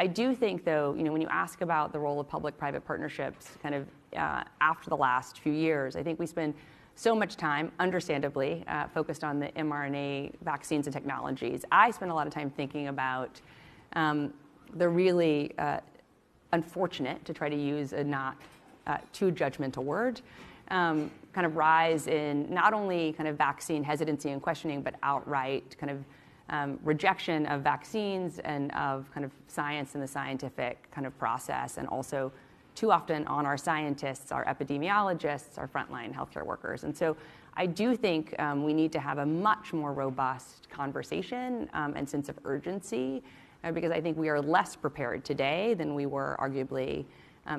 I do think, though, when you ask about the role of public-private partnerships kind of after the last few years, I think we spend so much time, understandably, focused on the mRNA vaccines and technologies. I spend a lot of time thinking about the really unfortunate, to try to use a not too judgmental word, kind of rise in not only kind of vaccine hesitancy and questioning, but outright kind of rejection of vaccines and of kind of science and the scientific kind of process, and also too often on our scientists, our epidemiologists, our frontline healthcare workers. And so I do think we need to have a much more robust conversation and sense of urgency, because I think we are less prepared today than we were arguably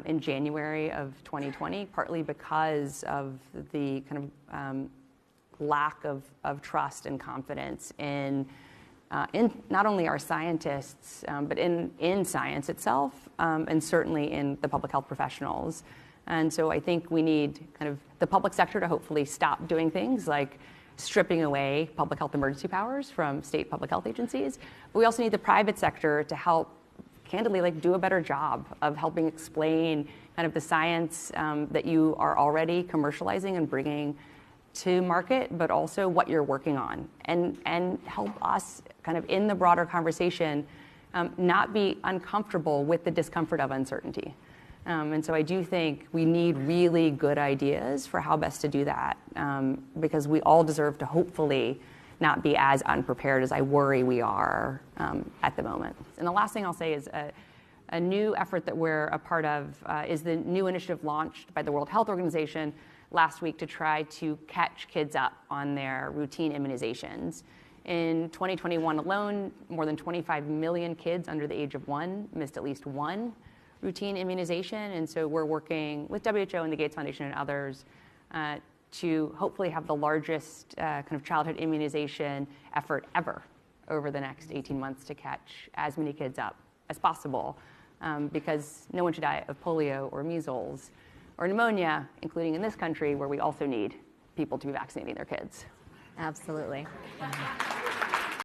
in January of 2020, partly because of the kind of lack of trust and confidence in not only our scientists, but in science itself, and certainly in the public health professionals. And so I think we need kind of the public sector to hopefully stop doing things like stripping away public health emergency powers from state public health agencies. But we also need the private sector to help, candidly, like do a better job of helping explain kind of the science that you are already commercializing and bringing to market, but also what you're working on, and help us kind of in the broader conversation not be uncomfortable with the discomfort of uncertainty. And so I do think we need really good ideas for how best to do that, because we all deserve to hopefully not be as unprepared as I worry we are at the moment. And the last thing I'll say is a new effort that we're a part of is the new initiative launched by the World Health Organization last week to try to catch kids up on their routine immunizations. In 2021 alone, more than 25 million kids under the age of 1 missed at least one routine immunization. And so we're working with WHO and the Gates Foundation and others to hopefully have the largest kind of childhood immunization effort ever over the next 18 months to catch as many kids up as possible, because no one should die of polio or measles or pneumonia, including in this country where we also need people to be vaccinating their kids. Absolutely.